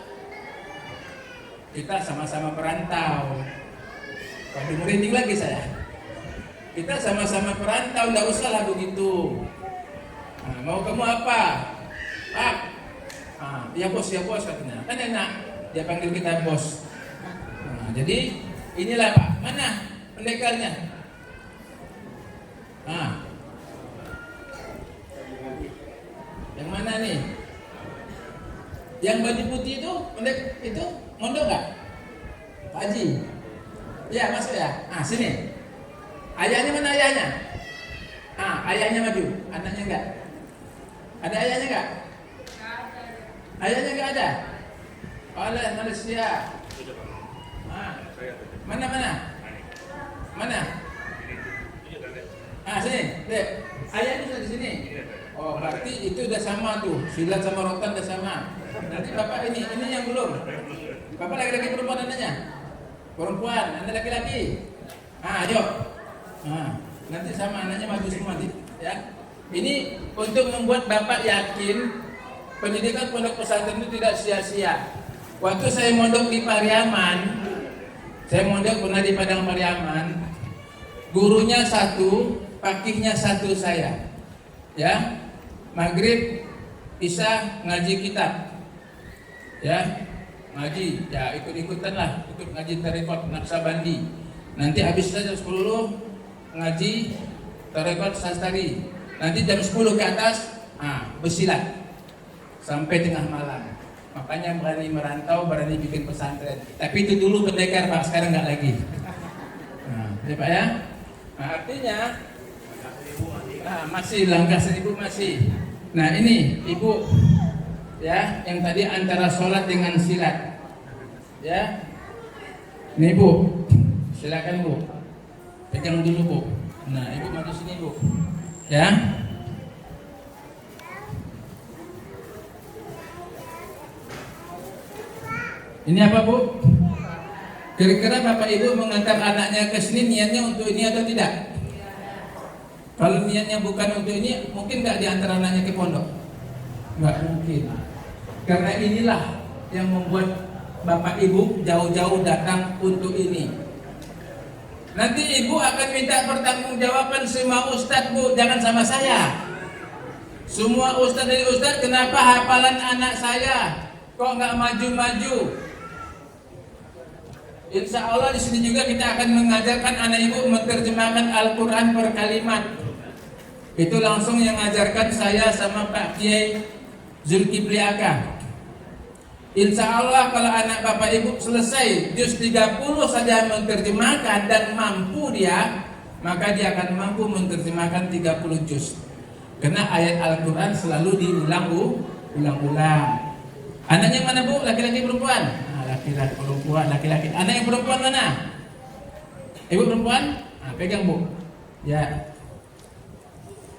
kita sama-sama merantau. Waduh, merinding lagi saya. Kita sama-sama perantau, nggak usahlah begitu. Nah, mau kamu apa? Pak. Ya bos katanya. Kan enak, dia panggil kita bos. Nah, jadi inilah Pak. Mana pendekarnya? Yang mana nih? Yang baju putih itu, pendek itu, mondok nggak? Pak Haji. Iya masuk ya. Sini. Ayahnya mana ayahnya? Ayahnya maju, anaknya enggak. Ada ayahnya enggak? Ayahnya enggak ada. Oleh Malaysia. Mana? Sini. Dek. Ayahnya sudah di sini. Oh, berarti itu udah sama tuh. Silat sama rotan udah sama. Nanti bapak ini yang belum. Bapak laki-laki perempuan anaknya? Perempuan, anda laki-laki. Ayo. Nanti sama anaknya maju semua ya. Ini untuk membuat bapak yakin pendidikan pondok pesantren itu tidak sia-sia. Waktu saya mondok di Pariaman, saya mondok pernah di Padang Pariaman, gurunya satu, fakihnya satu saya. Ya, maghrib, isya ngaji kitab. Ya, ngaji, ya ikut-ikutan lah, ikut ngaji tarekat Naksabandi. Nanti habis jam 10 ngaji tarekat Sastari. Nanti jam 10 ke atas, bersilat sampai tengah malam. Makanya berani merantau, berani bikin pesantren. Tapi itu dulu pendekar Pak, sekarang nggak lagi. Ya Pak ya. Artinya masih langkah 1000 masih. Nah ini Ibu ya, yang tadi antara sholat dengan silat. Ya, ini Bu, silakan Bu, pegang dulu Bu. Nah Ibu maju sini Bu. Ya. Ini apa Bu? Kira-kira Bapak Ibu mengantar anaknya ke sini niatnya untuk ini atau tidak? Kalau niatnya bukan untuk ini, mungkin nggak diantar anaknya ke pondok? Nggak mungkin. Karena inilah yang membuat Bapak Ibu jauh-jauh datang untuk ini. Nanti ibu akan minta pertanggungjawaban semua ustadz, Bu, jangan sama saya. Semua ustadz dari ustadz, kenapa hafalan anak saya kok nggak maju-maju? Insya Allah di sini juga kita akan mengajarkan anak ibu menerjemahkan Al-Quran per kalimat. Itu langsung yang mengajarkan saya sama Pak Kiai Zulkifli Aka. Insya Allah kalau anak bapak ibu selesai juz 30 saja menerjemahkan dan mampu dia, maka dia akan mampu menerjemahkan 30 juz. Karena ayat Al-Quran selalu diulang-ulang. Anaknya mana, Bu? Laki-laki perempuan? Laki-laki perempuan, laki-laki. Anak yang perempuan mana? Ibu perempuan? Pegang, Bu. Ya.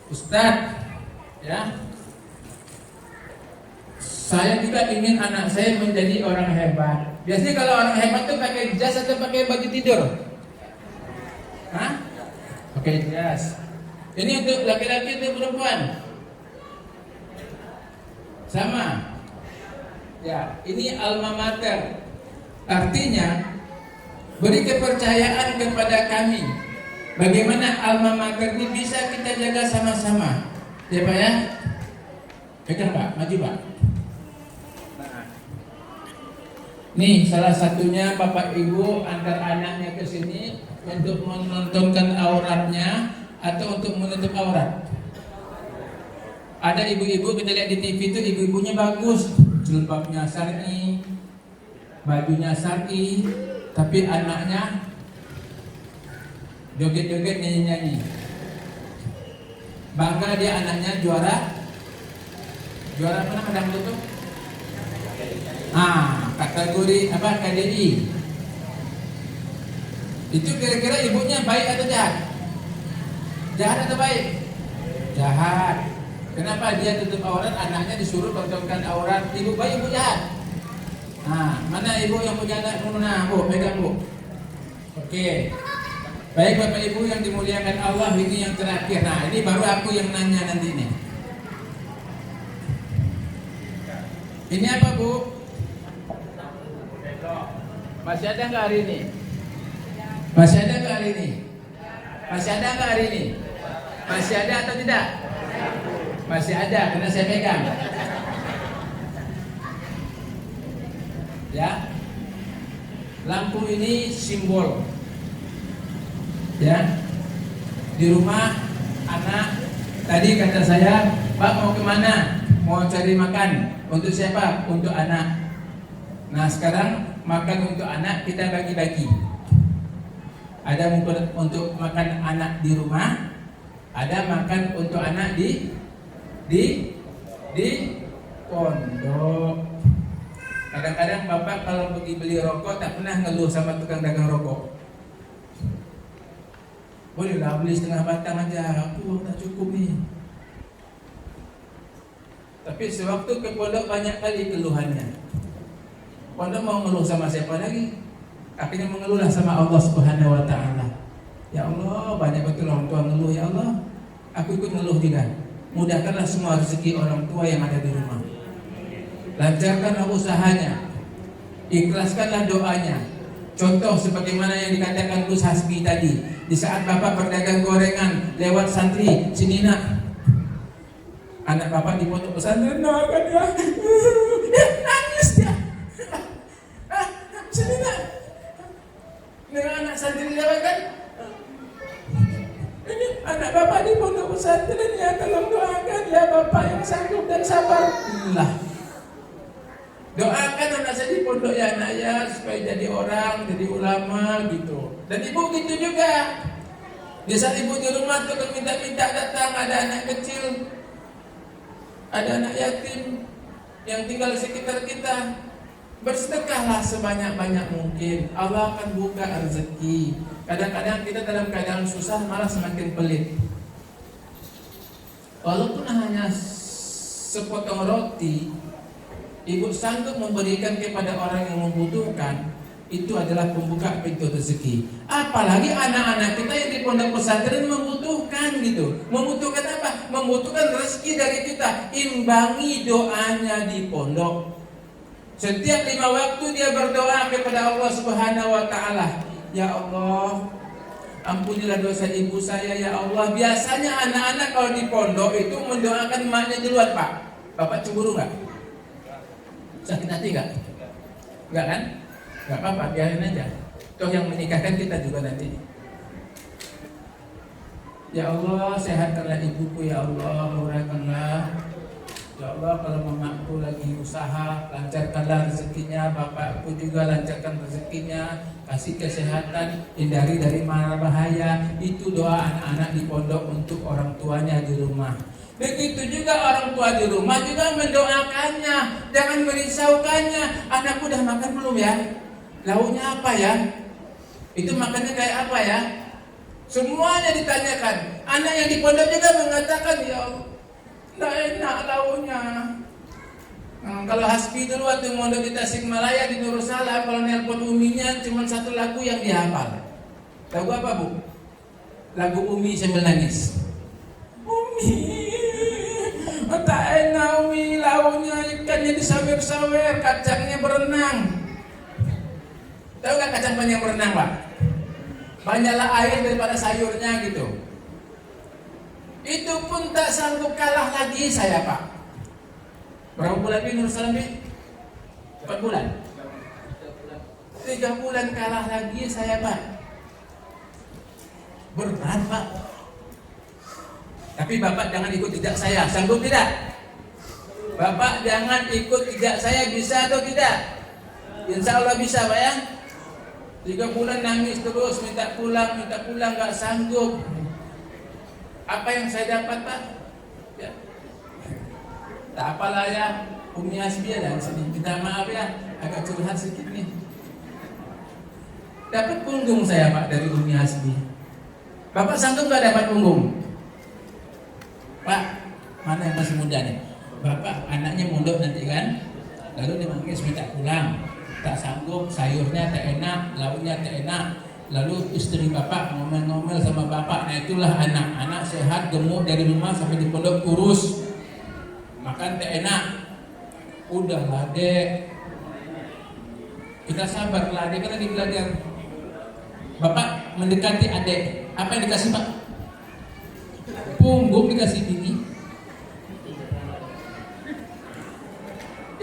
Ustadz, ya. Saya juga ingin anak saya menjadi orang hebat. Biasanya kalau orang hebat tuh pakai jas atau pakai baju tidur? Hah? Pakai jas. Ini untuk laki-laki atau perempuan? Sama. Ya, ini alma mater. Artinya beri kepercayaan kepada kami. Bagaimana alma mater ini bisa kita jaga sama-sama. Ya Pak ya? Pegang Pak, maju Pak. Nah. Nih salah satunya Bapak Ibu antar anaknya ke sini untuk menontonkan auratnya atau untuk menutup aurat. Ada ibu-ibu kita lihat di TV itu ibu-ibunya bagus, jilbabnya syar'i, bajunya syar'i, tapi anaknya joget-joget nyanyi-nyanyi. Bangga dia anaknya juara apa namanya itu? Kategori apa KDI. Itu kira-kira ibunya baik atau jahat? Jahat atau baik? Jahat. Kenapa dia tutup aurat, anaknya disuruh tontonkan aurat? Ibu baik, ibu jahat. Mana ibu yang punya anak munah, Bu? Pegang, Bu. Oke. Baik Bapak Ibu yang dimuliakan Allah, ini yang terakhir. Nah, ini baru aku yang nanya nanti nih. Ini apa, Bu? Masih ada nggak hari ini? Masih ada nggak hari ini? Masih ada nggak hari ini? Masih ada atau tidak? Masih ada, karena saya pegang. Ya, lampu ini simbol. Ya, di rumah anak tadi kata saya, Pak mau kemana? Mau cari makan. Untuk siapa? Untuk anak. Nah sekarang makan untuk anak kita bagi-bagi. Ada untuk makan anak di rumah, ada makan untuk anak di pondok. Kadang-kadang bapak kalau pergi beli rokok tak pernah ngeluh sama tukang dagang rokok. Bolehlah beli setengah batang aja, aku tak cukup nih. Tapi sewaktu ke pondok banyak kali keluhannya. Pondok mau ngeluh sama siapa lagi? Akhirnya mengeluhlah sama Allah Subhanahu Wa Taala. Ya Allah, banyak betul orang tua ngeluh. Ya Allah, aku ikut ngeluh juga. Mudahkanlah semua rezeki orang tua yang ada di rumah. Lancarkanlah usahanya, ikhlaskanlah doanya. Contoh sebagaimana yang dikatakan Gus Hasbi tadi, di saat bapak berdagang gorengan lewat santri, sini nak, anak bapak di pondok pesantren, doakan ya, nangis dia, sini nak, dengan anak santri lewat kan, ini anak bapak di pondok pesantren ya, tolong doakan ya bapak yang sanggup dan sabar. Lah, doakan anak saya di pondok ya anak ya, supaya jadi orang, jadi ulama gitu. Dan ibu gitu juga. Di saat ibu di rumah tuh minta-minta datang, ada anak kecil, ada anak yatim yang tinggal di sekitar kita. Bersedekahlah sebanyak-banyak mungkin. Allah akan buka rezeki. Kadang-kadang kita dalam keadaan susah malah semakin pelit. Walaupun hanya sepotong roti, ibu sanggup memberikan kepada orang yang membutuhkan, itu adalah pembuka pintu rezeki. Apalagi anak-anak kita yang di pondok pesantren membutuhkan gitu. Membutuhkan apa? Membutuhkan rezeki dari kita. Imbangi doanya di pondok. Setiap 5 waktu dia berdoa kepada Allah Subhanahu Wa Taala. Ya Allah, Ampunilah dosa ibu saya ya Allah. Biasanya anak-anak kalau di pondok itu mendoakan emaknya duluan, Pak. Bapak cemburu nggak? Sakit hati nggak? Nggak kan? Nggak apa-apa, biarin aja. Toh yang menikahkan kita juga nanti. Ya Allah, sehatkanlah ibuku ya Allah, murahkanlah. Ya Allah, kalau mamaku lagi usaha, lancarkanlah rezekinya. Bapakku juga lancarkan rezekinya. Kasih kesehatan, hindari dari mara bahaya. Itu doa anak-anak di pondok untuk orang tuanya di rumah. Begitu juga orang tua di rumah juga mendoakannya. Jangan merisaukannya. Anakku udah makan belum ya? Lauknya apa ya? Itu makannya kayak apa ya? Semuanya ditanyakan. Anak yang di pondok juga mengatakan, ya Allah, nggak enak lauknya. Kalau Hasbi dulu waktu mondok di Tasikmalaya di Darussalam, kalau nelpon uminya cuma satu lagu yang dihafal. Lagu apa, Bu? Lagu Umi sambil nangis. Umi, tak enak Umi, lauknya ikannya disawer-sawer, kacangnya berenang. Tahu nggak kacang banyak berenang, Pak? Banyaklah air daripada sayurnya gitu. Itu pun tak sanggup kalah lagi saya, Pak. Berapa bulan ini Nur Salam ini? 4 bulan? 3 bulan kalah lagi saya, Pak. Berat, Pak. Tapi Bapak jangan ikut jejak saya. Sanggup tidak? Bapak jangan ikut jejak saya. Bisa atau tidak? Insya Allah bisa, Pak ya. 3 bulan nangis terus, minta pulang, gak sanggup. Apa yang saya dapat, Pak? Ya. Tak apalah ya, Umi Hasbi dan sini. Minta maaf ya, agak curhat sedikit nih. Dapat punggung saya, Pak, dari Umi Hasbi. Bapak sanggup gak dapat punggung? Pak, mana yang masih muda nih? Bapak anaknya mondok nanti kan, lalu dia minta pulang. Tak sanggup, sayurnya tak enak, lauknya tak enak. Lalu istri bapak ngomel-ngomel sama bapak. Nah itulah anak sehat, gemuk dari rumah sampai di pondok kurus. Makan tak enak. Udahlah dek, kita sabar lah, adek kan lagi belajar. Bapak mendekati adek, apa yang dikasih Pak? Punggung dikasih bini.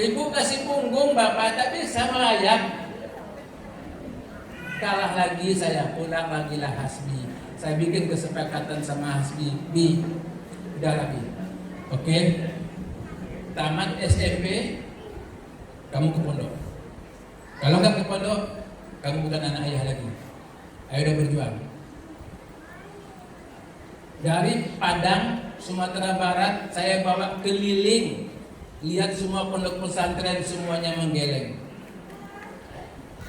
Ibu kasih punggung bapak, tapi sama ayam. Kalah lagi saya, pulang lagi lah Hasbi. Saya bikin kesepakatan sama Hasbi, Bi, udah lagi. Oke, tamat SMP, kamu ke pondok. Kalau nggak ke pondok, kamu bukan anak ayah lagi. Ayo udah berjuang. Dari Padang, Sumatera Barat, saya bawa keliling. Lihat semua pondok pesantren semuanya menggeleng.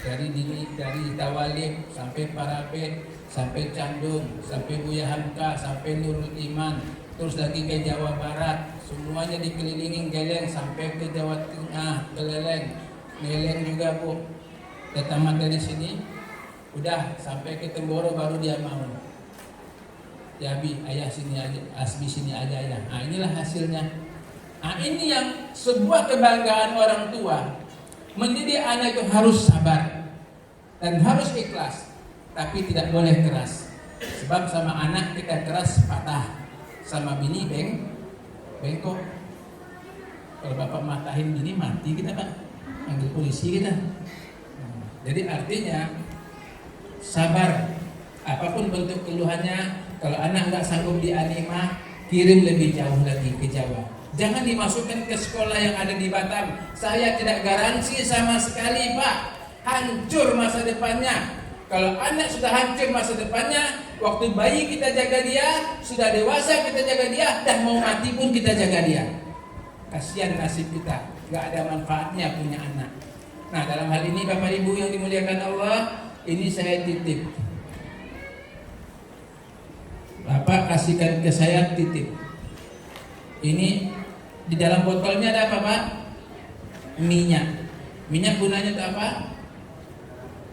Dari Tawalib sampai Parabet, sampai Candung, sampai Buya Hamka, sampai Nurul Iman, terus lagi ke Jawa Barat, semuanya dikelilingi geleng sampai ke Jawa Tengah, geleng juga Bu. Udah tamat dari sini, udah sampai ke Temboro baru dia mau. Ya Bi, ayah sini aja, Hasbi sini aja ya. Nah inilah hasilnya. Nah ini yang sebuah kebanggaan orang tua. Mendidik anak itu harus sabar dan harus ikhlas, tapi tidak boleh keras. Sebab sama anak kita keras patah, sama bini bengkok. Kalau bapak matahin bini mati kita Pak, panggil polisi kita. Jadi artinya sabar, apapun bentuk keluhannya. Kalau anak nggak sanggup dianima, kirim lebih jauh lagi ke Jawa. Jangan dimasukkan ke sekolah yang ada di Batam. Saya tidak garansi sama sekali Pak, hancur masa depannya. Kalau anak sudah hancur masa depannya, waktu bayi kita jaga dia, sudah dewasa kita jaga dia, dan mau mati pun kita jaga dia. Kasihan nasib kita, gak ada manfaatnya punya anak. Nah dalam hal ini Bapak Ibu yang dimuliakan Allah, ini saya titip. Bapak kasihkan ke saya titip. Ini di dalam botolnya ada apa Pak? Minyak. Minyak gunanya itu apa?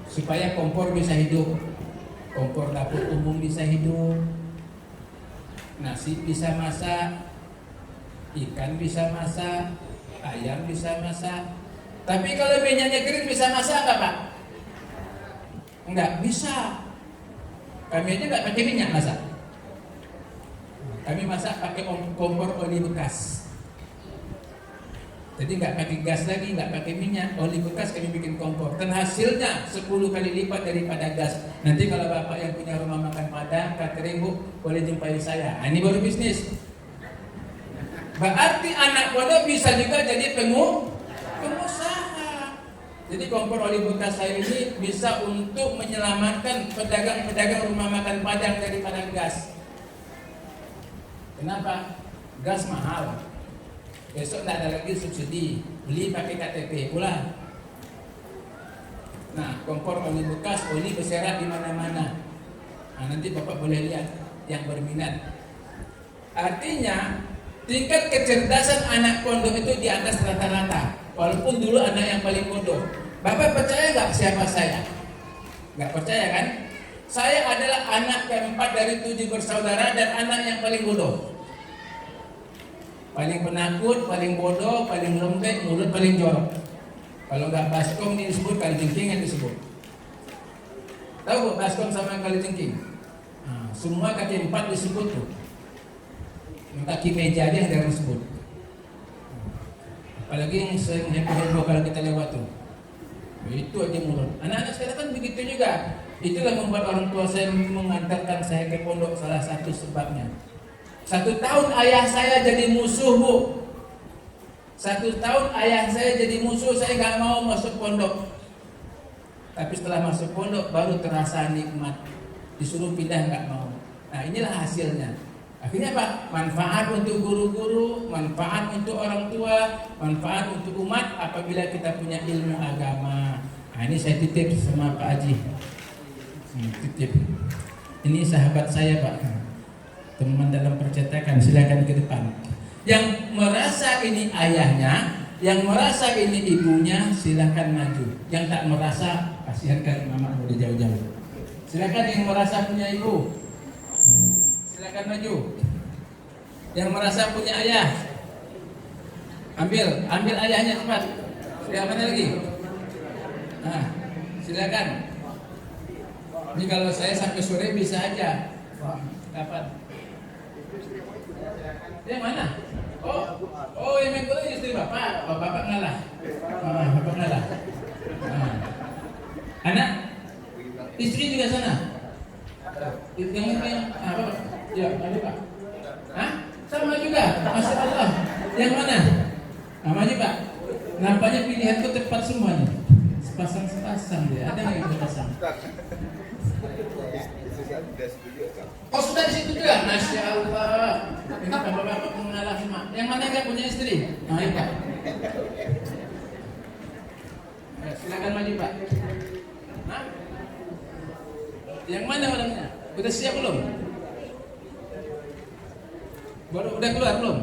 Supaya kompor bisa hidup, kompor dapur umum bisa hidup, nasi bisa masak, ikan bisa masak, ayam bisa masak. Tapi kalau minyaknya kering bisa masak nggak Pak? Enggak bisa. Kami aja nggak pakai minyak masak. Kami masak pakai kompor oli bekas. Jadi nggak pakai gas lagi, nggak pakai minyak, oli bekas kami bikin kompor. Dan hasilnya 10 kali lipat daripada gas. Nanti kalau bapak yang punya rumah makan Padang, catering bu, boleh jumpai saya. Ini baru bisnis. Berarti anak pondok bisa juga jadi pengusaha. Jadi kompor oli bekas saya ini bisa untuk menyelamatkan pedagang-pedagang rumah makan Padang daripada gas. Kenapa? Gas mahal. Besok tidak ada lagi subsidi, beli pakai KTP pula. Nah, kompor oli bekas, oli berserak di mana-mana. Nah, nanti bapak boleh lihat yang berminat. Artinya tingkat kecerdasan anak pondok itu di atas rata-rata. Walaupun dulu anak yang paling bodoh. Bapak percaya nggak siapa saya? Nggak percaya kan? Saya adalah anak keempat dari 7 bersaudara dan anak yang paling bodoh. Paling penakut, paling bodoh, paling lembek, mulut paling jorok. Kalau nggak baskom ini disebut kalijengking yang disebut. Tahu baskom sama kalijengking? Nah, semua kaki 4 disebut tuh. Kaki meja aja yang jarang disebut. Apalagi yang sering heboh kalau kita lewat tuh. Itu aja mulut. Anak-anak sekarang kan begitu juga. Itulah membuat orang tua saya mengantarkan saya ke pondok, salah satu sebabnya. 1 tahun ayah saya jadi musuh bu. 1 tahun ayah saya jadi musuh, saya nggak mau masuk pondok. Tapi setelah masuk pondok baru terasa nikmat. Disuruh pindah nggak mau. Nah inilah hasilnya. Akhirnya apa? Manfaat untuk guru-guru, manfaat untuk orang tua, manfaat untuk umat apabila kita punya ilmu agama. Nah ini saya titip sama Pak Haji. Titip. Ini sahabat saya Pak. Teman dalam percetakan, silakan ke depan. Yang merasa ini ayahnya, yang merasa ini ibunya, silakan maju. Yang tak merasa, kasihankan mama udah jauh-jauh. Silakan yang merasa punya ibu, silakan maju. Yang merasa punya ayah, ambil ayahnya cepat. Sudah mana lagi? Nah, silakan. Ini kalau saya sampai sore bisa aja. Kapan? Yang mana? Oh yang main bola istri bapak. Bapak ngalah. Bapak ngalah. Anak? Istri juga sana? Yang apa? Ya, ada Pak. Hah? Sama juga. Masya Allah. Yang mana? Namanya Pak. Nampaknya pilihanku tepat semuanya. Sepasang dia. Ada nggak yang sepasang? Oh sudah di situ juga, Masya Allah. Ini bapak-bapak mengalah semua. Yang mana nggak punya istri? Nah, Pak. Silakan maju Pak. Hah? Yang mana orangnya? Udah siap belum? Udah keluar belum?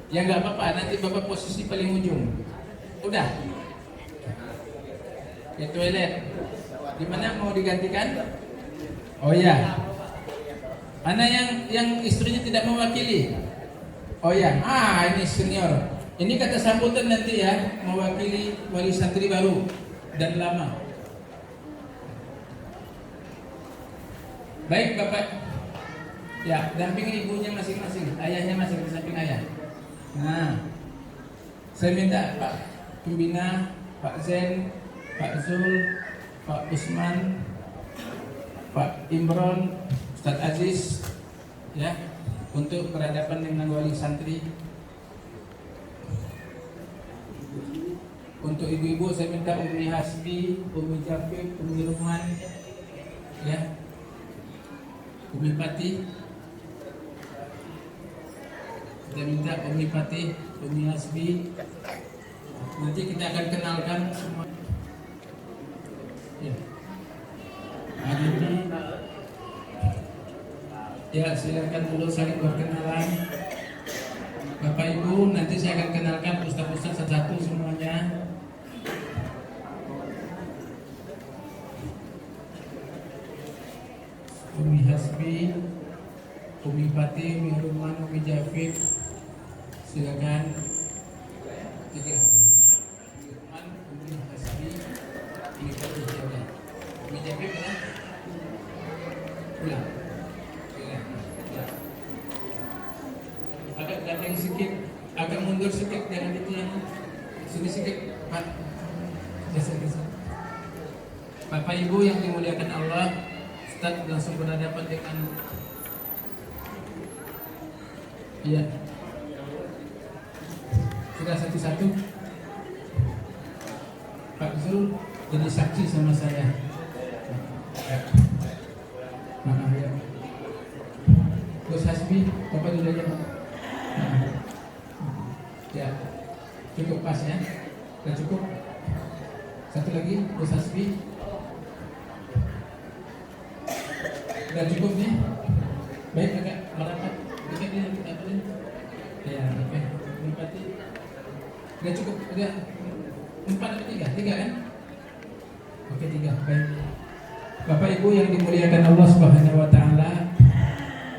Ya nggak apa-apa, nanti bapak posisi paling ujung. Udah. Ke toilet. Di mana mau digantikan? Oh ya. Mana yang istrinya tidak mewakili? Oh ya. Ini senior. Ini kata sambutan nanti ya, mewakili wali santri baru dan lama. Baik Bapak. Ya, dampingi ibunya masing-masing, ayahnya masing di samping ayah. Nah, saya minta Pak Pembina, Pak Zen, Pak Zul, Pak Usman, Pak Imron, Ustadz Aziz, ya, untuk berhadapan dengan wali santri. Untuk ibu-ibu saya minta Umi Hasbi, Umi Jafif, Umi Ruhman, ya, Umi Pati. Kita minta Umi Pati, Umi Hasbi. Nanti kita akan kenalkan semua. Ya. Hari ini, ya silakan dulu saling berkenalan. Bapak Ibu, nanti saya akan kenalkan ustaz-ustaz satu-satu semuanya. Umi Hasbi, Umi Pati, Umi Ruman, Umi Jafif, silakan. Tiga. Umi Ruman, Umi Hasbi, Umi Pati, silakan. Sini sedikit, Pak. Geser. Bapak Ibu yang dimuliakan Allah, Ustaz langsung berhadapan dengan iya. Sudah satu-satu. Pak Zul jadi saksi sama saya. Maaf ya. Gus Hasbi, Bapak dulu aja Pak. Ya, cukup pas ya. Sudah cukup. Satu lagi, Gus Hasbi. Sudah cukup nih. Baik, agak merapat. Dekat ini kita ambilin. Ya, oke. Empati. Sudah cukup. Udah 4 atau 3? 3 kan? Oke, 3. Baik. Bapak Ibu yang dimuliakan Allah Subhanahu wa taala,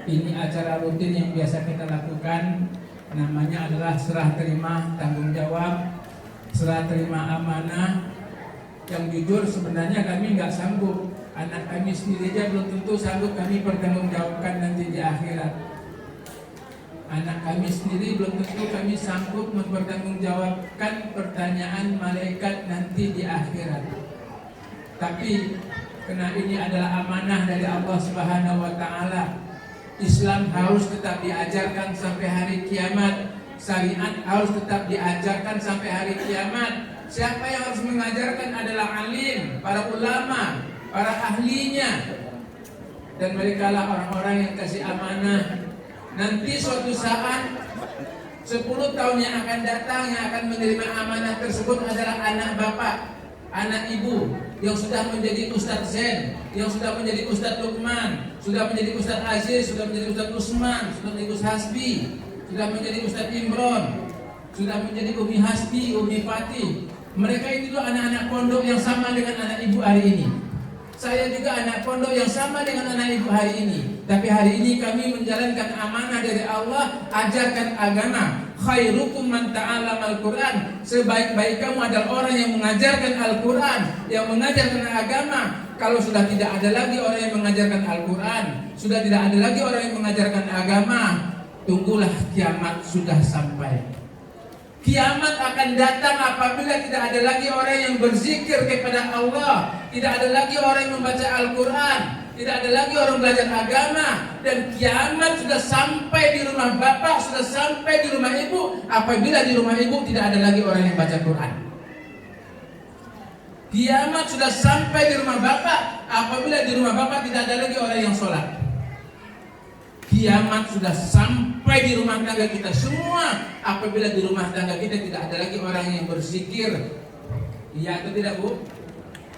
ini acara rutin yang biasa kita lakukan, namanya adalah serah terima tanggung jawab, serah terima amanah. Yang jujur sebenarnya kami nggak sanggup, anak kami sendiri aja belum tentu sanggup kami pertanggungjawabkan nanti di akhirat. Anak kami sendiri belum tentu kami sanggup mempertanggungjawabkan pertanyaan malaikat nanti di akhirat. Tapi karena ini adalah amanah dari Allah Subhanahu wa taala, Islam harus tetap diajarkan sampai hari kiamat. Syariat harus tetap diajarkan sampai hari kiamat. Siapa yang harus mengajarkan adalah alim, para ulama, para ahlinya. Dan mereka lah orang-orang yang kasih amanah. Nanti suatu saat 10 tahun yang akan datang, yang akan menerima amanah tersebut adalah anak bapak, anak ibu yang sudah menjadi Ustadz Zen, yang sudah menjadi Ustadz Lukman, sudah menjadi Ustadz Aziz, sudah menjadi Ustadz Usman, sudah menjadi Ustadz Hasbi, sudah menjadi Ustadz Imron, sudah menjadi Umi Hasbi, Umi Fatih. Mereka itu anak-anak pondok yang sama dengan anak ibu hari ini. Saya juga anak pondok yang sama dengan anak ibu hari ini. Tapi hari ini kami menjalankan amanah dari Allah, ajarkan agama. Khairukum man ta'allama al-Quran. Sebaik-baik kamu adalah orang yang mengajarkan Al-Quran, yang mengajarkan agama. Kalau sudah tidak ada lagi orang yang mengajarkan Al-Quran, sudah tidak ada lagi orang yang mengajarkan agama, tunggulah kiamat sudah sampai. Kiamat akan datang apabila tidak ada lagi orang yang berzikir kepada Allah, tidak ada lagi orang yang membaca Al-Quran, tidak ada lagi orang belajar agama. Dan kiamat sudah sampai di rumah bapak, sudah sampai di rumah ibu apabila di rumah ibu tidak ada lagi orang yang baca Quran. Kiamat sudah sampai di rumah bapak apabila di rumah bapak tidak ada lagi orang yang sholat. Kiamat sudah sampai di rumah tangga kita semua apabila di rumah tangga kita tidak ada lagi orang yang berzikir. Iya atau tidak, Bu?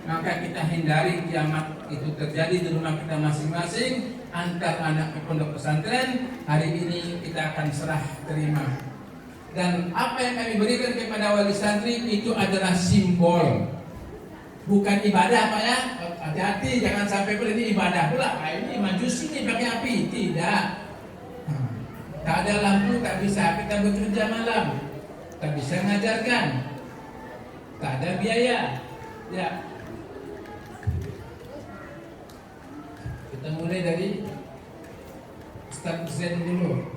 Maka kita hindari kiamat itu terjadi di rumah kita masing-masing. Antar anak ke pondok pesantren, hari ini kita akan serah terima. Dan apa yang kami berikan kepada wali santri itu adalah simbol, bukan ibadah, Pak ya. Hati-hati, jangan sampai ini ibadah pula. Ini majusi nih pakai api, tidak. Tak ada lampu, tak bisa kita bekerja malam, tak bisa mengajarkan, tak ada biaya. Ya, kita mulai dari Ustadz Zen dulu.